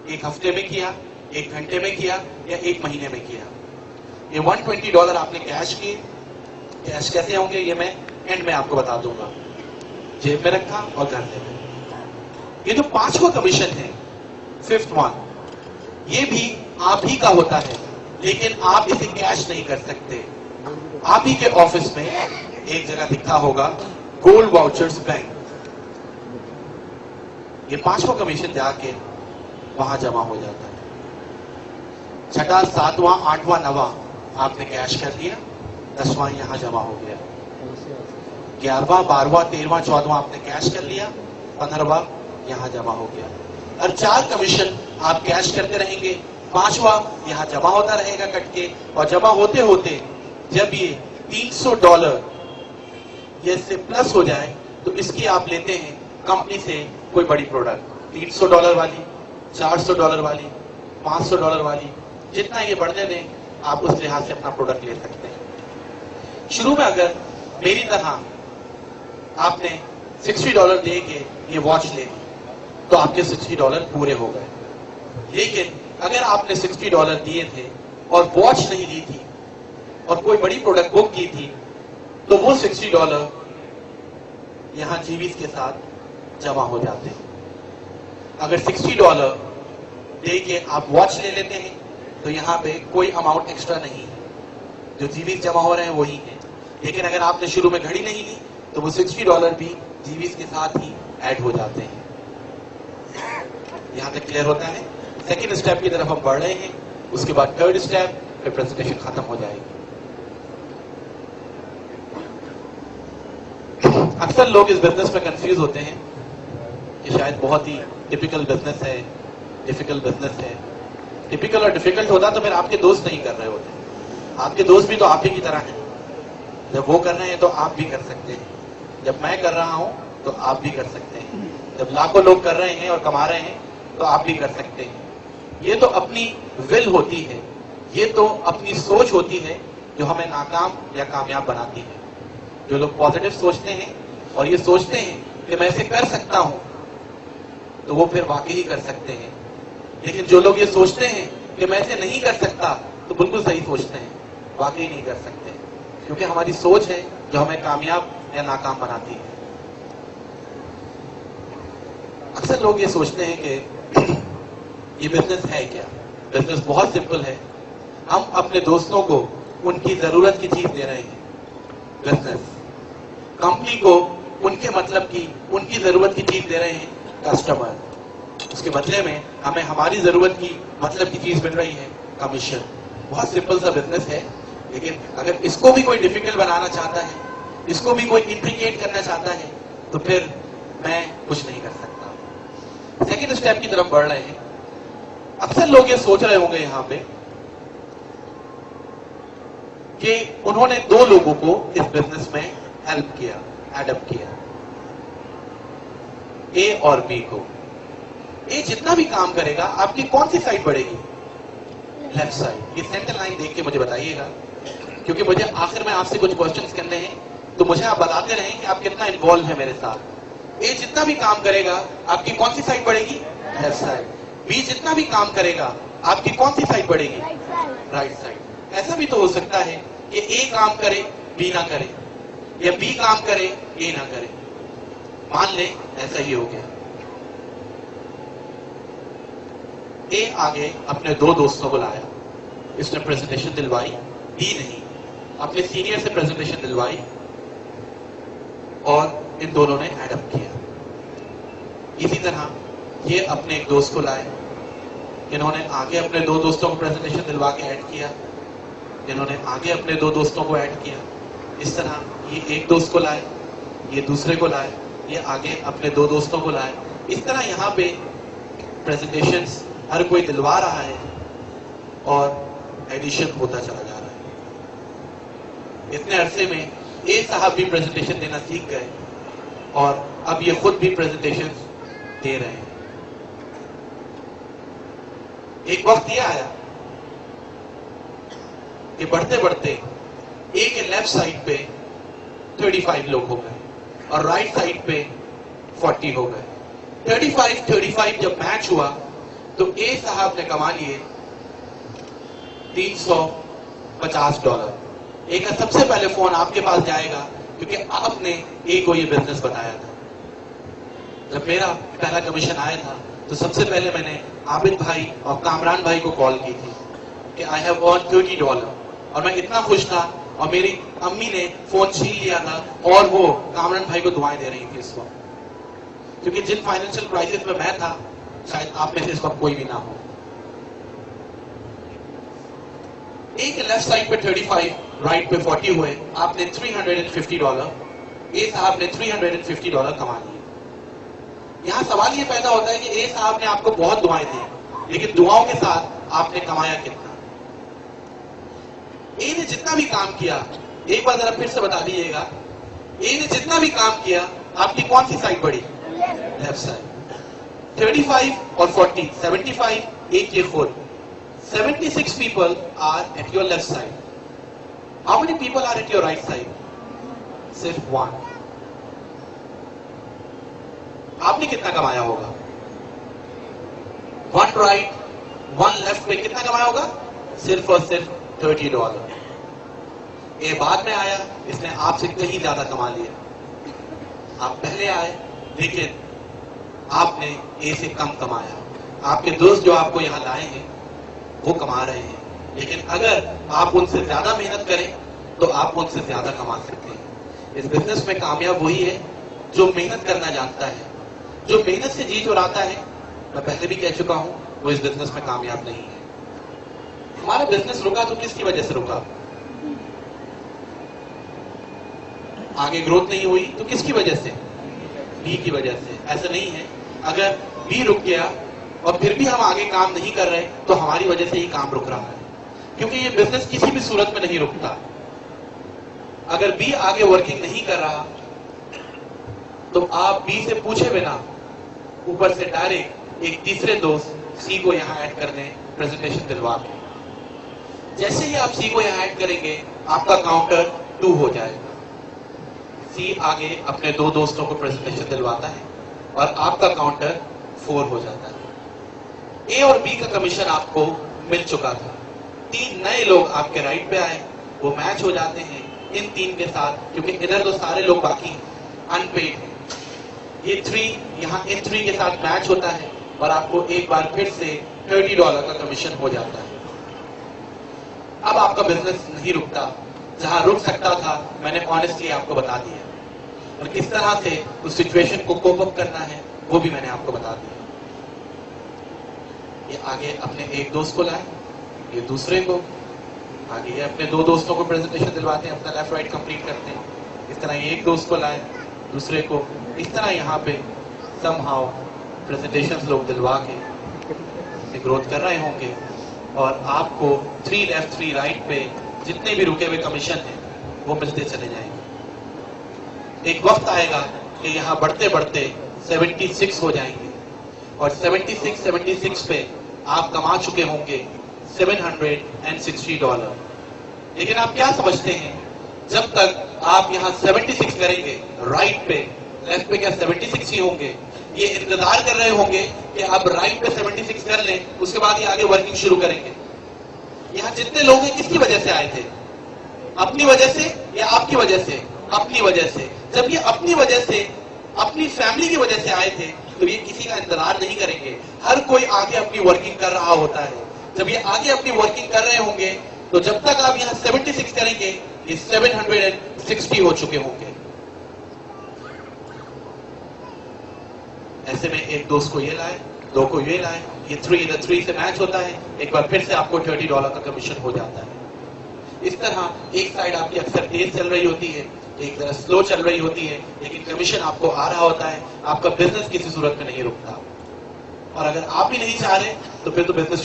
एक हफ्ते में किया, एक घंटे में किया या एक महीने में किया। ये $120 आपने कैश किए। कैश कैसे होंगे ये मैं एंड में आपको बता दूंगा। जेब में रखा और घर ले गए। ये जो 5वां कमीशन है, 5th वन, ये भी आप ही का होता है, लेकिन आप इसे कैश नहीं कर सकते। आप ही के ऑफिस में एक जगह लिखा होगा गोल्ड वाउचर्स बैंक। ये 5वां कमीशन जाके वहां जमा हो जाता है। 6वां, 7वां, 8वां, 9वां आपने कैश कर लिया, 10वां यहां जमा हो गया। 11वां, 12वां, 13वां, 14वां आपने कैश कर लिया, 15वां यहां जमा हो गया। और 4 कमीशन आप कैश करते रहेंगे, 5वां यहां जमा होता रहेगा कट के। और जमा होते होते जब ये $300 ये से प्लस हो जाए तो इसकी आप लेते हैं कंपनी से कोई बड़ी प्रोडक्ट, $300 वाली, $400 वाली, $500 वाली, जितना ये बढ़ने दें आप उस लिहाज से अपना प्रोडक्ट ले सकते हैं। शुरू में अगर मेरी तरह आपने $60 दे के ये वॉच ले ली तो आपके $60 पूरे हो गए। लेकिन अगर आपने $60 दिए थे और वॉच नहीं ली थी और कोई बड़ी प्रोडक्ट बुक की थी तो वो $60 यहां जीवीज के साथ जमा हो जाते हैं। अगर $60 दे के आप वॉच ले लेते हैं तो यहां पे कोई अमाउंट एक्स्ट्रा नहीं है, जो जीवीज जमा हो रहे हैं वही है। लेकिन अगर आपने शुरू में घड़ी नहीं ली तो वो $60 भी जीवीज के साथ ही ऐड हो जाते हैं। यहां तक क्लियर होता है? सेकेंड स्टेप की तरफ हम बढ़ रहे हैं, उसके बाद थर्ड स्टेप, फिर प्रेजेंटेशन खत्म हो जाएगी। अक्सर लोग इस बिजनेस में कंफ्यूज होते हैं कि शायद बहुत ही टिपिकल बिजनेस है, डिफिकल्ट बिजनेस है। टिपिकल और डिफिकल्ट होता तो फिर आपके दोस्त नहीं कर रहे होते। आपके दोस्त भी तो आप ही की तरह हैं। जब वो कर रहे हैं तो आप भी कर सकते हैं, जब मैं कर रहा हूं तो आप भी कर सकते हैं, जब लाखों लोग कर रहे हैं और कमा रहे हैं तो आप भी कर सकते हैं। ये तो अपनी विल होती है, ये तो अपनी सोच होती है जो हमें नाकाम या कामयाब बनाती है। जो लोग पॉजिटिव सोचते हैं और ये सोचते हैं कि मैं इसे कर सकता हूं तो वो फिर वाकई ही कर सकते हैं। लेकिन जो लोग ये सोचते हैं कि मैं इसे नहीं कर सकता तो बिल्कुल सही सोचते हैं, वाकई नहीं कर सकते, क्योंकि हमारी सोच है जो हमें कामयाब या नाकाम बनाती है। अक्सर लोग ये सोचते हैं कि ये बिजनेस है क्या? बिजनेस बहुत सिंपल है। हम अपने दोस्तों को उनकी जरूरत की चीज दे रहे हैं। बिजनेस कंपनी को उनके मतलब की, उनकी जरूरत की चीज दे रहे हैं कस्टमर। उसके बदले में हमें हमारी जरूरत की, मतलब की चीज मिल रही है कमीशन। बहुत सिंपल सा बिजनेस है। लेकिन अगर इसको भी कोई डिफिकल्ट बनाना चाहता है, इसको भी कोई इंट्रिकेट करना चाहता है तो फिर मैं कुछ नहीं कर सकता। सेकेंड स्टेप की तरफ बढ़ रहे हैं। अक्सर लोग ये सोच रहे होंगे यहां पे कि उन्होंने 2 लोगों को इस बिजनेस में हेल्प किया, एडप्ट किया, ए और बी को। ए जितना भी काम करेगा आपकी कौन सी साइड बढ़ेगी? Left side. ये सेंटर लाइन देख के मुझे बताइएगा, क्योंकि मुझे आखिर में आपसे कुछ क्वेश्चंस करने हैं, तो मुझे आप बताते रहें कि आप कितना इन्वॉल्व है मेरे साथ। ए जितना भी काम करेगा आपकी कौन सी साइड बढ़ेगी? Left side. बी जितना भी काम करेगा आपकी कौन सी साइड बढ़ेगी? Right side. ऐसा भी तो हो सकता है कि ए काम करे बी ना करे, या बी काम करे ए ना करे। मान ले ऐसा ही हो गया। ए आगे अपने 2 दोस्तों को लाया, इसने प्रेजेंटेशन दिलवाई, बी नहीं, अपने सीनियर से प्रेजेंटेशन दिलवाई और इन दोनों ने एडप्ट किया। इसी तरह ये अपने एक दोस्त को लाए, इन्होंने आगे अपने 2 दोस्तों को प्रेजेंटेशन दिलवा के ऐड किया, इन्होंने आगे अपने 2 दोस्तों को ऐड किया। इस तरह ये एक दोस्त को लाए, ये दूसरे को लाए, ये आगे अपने 2 दोस्तों को लाए। इस तरह यहाँ पे प्रेजेंटेशंस हर कोई दिलवा रहा है और एडिशन होता चला जा रहा है। इतने अरसे में ए साहब भी प्रेजेंटेशन देना सीख गए और अब ये खुद भी प्रेजेंटेशन दे रहे हैं। एक वक्त ये आया कि बढ़ते बढ़ते ए के लेफ्ट साइड पे 35 लोग हो गए और राइट साइड पे 40 हो गए। 35 जब मैच हुआ तो ए साहब ने कमा लिए $350। ए का सबसे पहले फोन आपके पास जाएगा क्योंकि आपने ए को ये बिजनेस बताया था। जब मेरा पहला कमीशन आया था तो सबसे पहले मैंने आबिद भाई और कामरान भाई को कॉल की थी कि आई हैव अर्न $30, और मैं इतना खुश था, और मेरी अम्मी ने फोन छीन लिया था और वो कामरान भाई को दुआएं दे रही थी इस वक्त, क्योंकि जिन फाइनेंशियल क्राइसिस में मैं था शायद आप में से इस वक्त कोई भी ना हो। एक लेफ्ट साइड पे 35, राइट पे 40 हुए, आपने $350, ए साहब ने $350 कमा लिए। यहां सवाल ये पैदा होता है कि ए साहब ने आपको बहुत दुआएं दी, लेकिन दुआओं के साथ आपने कमाया कितना? ए ने जितना भी काम किया, एक बार जरा फिर से बता दीजिएगा, ए ने जितना भी काम किया, आपकी कौन सी साइड बढ़ी? Left side. 35 और 40, 75, एक ये खुद, 76 people are at your left side. How many people are at your right side? सिर्फ 1. आपने कितना कमाया होगा? 1 right, 1 left पे कितना कमाया होगा? सिर्फ और सिर्फ $30। ये बाद में आया, इसने आपसे कहीं ज्यादा कमा लिया। आप पहले आए, लेकिन आपने ए से कम कमाया। आपके दोस्त जो आपको यहां लाए हैं वो कमा रहे हैं, लेकिन अगर आप उनसे ज्यादा मेहनत करें तो आप उनसे ज्यादा कमा सकते हैं। इस बिजनेस में कामयाब वही है जो मेहनत करना जानता है, जो मेहनत से जी चुराता है। मैं पहले भी कह चुका हूं, वो इस बिजनेस में कामयाब नहीं है। हमारा बिजनेस रुका तो किसकी वजह से रुका? आगे ग्रोथ नहीं हुई तो किसकी वजह से? बी की वजह से। ऐसा नहीं है, अगर बी रुक गया और फिर भी हम आगे काम नहीं कर रहे तो हमारी वजह से ही काम रुक रहा है, क्योंकि ये बिजनेस किसी भी सूरत में नहीं रुकता। अगर बी आगे वर्किंग नहीं कर रहा तो आप बी से पूछे बिना ऊपर से डायरेक्ट एक तीसरे दोस्त सी को यहां ऐड कर दें, प्रेजेंटेशन दिलवा के। जैसे ही आप सी को यहां ऐड करेंगे, आपका काउंटर 2 हो जाएगा। सी आगे अपने 2 दोस्तों को प्रेजेंटेशन दिलवाता है और आपका काउंटर 4 हो जाता है। ए और बी का कमीशन आपको मिल चुका था। 3 नए लोग आपके राइट पे आए, वो मैच हो जाते हैं इन 3 के साथ, क्योंकि इधर तो सारे लोग बाकी अनपेड हैं। ये 3 यहाँ इन 3 के साथ मैच होता है और आपको एक बार फिर से $30 का कमीशन हो जाता है। अब आपका बिजनेस नहीं रुकता। जहां रुक सकता था मैंने ऑनेस्टली आपको बता दिया, और किस तरह से उस सिचुएशन को कोप अप करना है वो भी मैंने आपको बता दिया। ये आगे अपने एक दोस्त को लाए, ये दूसरे को, आगे ये अपने 2 दोस्तों को प्रेजेंटेशन दिलवाते हैं, अपना लेफ्ट राइट कंप्लीट करते हैं। इस तरह ये एक दोस्त को लाए, दूसरे को, इस तरह यहाँ पे समहाउ प्रेजेंटेशंस लोग दिलवा के ग्रोथ कर रहे होंगे, और आपको 3 लेफ्ट 3 राइट पे जितने भी रुके हुए कमीशन हैं वो मिलते चले जाएंगे। एक वक्त आएगा कि यहाँ बढ़ते बढ़ते 76 हो जाएंगे, और 76 पे आप कमा चुके होंगे $760। लेकिन आप क्या समझते हैं, जब तक आप यहाँ 76 करेंगे राइट पे, लेफ्ट पे क्या 76 ही होंगे? ये इंतजार कर रहे होंगे कि अब राइट पे 76 कर लें, उसके बाद ये आगे वर्किंग शुरू करेंगे। यहाँ जितने लोग हैं किसकी वजह से आए थे? अपनी वजह से या आपकी वजह से? अपनी वजह से। जब ये अपनी वजह से, अपनी फैमिली की वजह से आए थे, तो ये किसी का इंतजार नहीं करेंगे। हर कोई आगे अपनी वर्किंग कर रहा होता है। जब ये आगे अपनी वर्किंग कर रहे होंगे तो जब तक आप यहाँ 76 करेंगे, ये 760 हो चुके होंगे। ऐसे में एक दोस्त को ये लाए, 2 को ये लाए, ये 3 से मैच होता है, एक बार फिर से आपको $30 का कमीशन हो जाता है। इस तरह एक साइड आपकी अक्सर तेज चल रही होती है, एक तरह स्लो चल रही होती है, लेकिन कमीशन आपको आ रहा होता है। आपका बिजनेस किसी सूरत में नहीं रुकता, और अगर आप ही नहीं चाह रहे तो फिर तो बिजनेस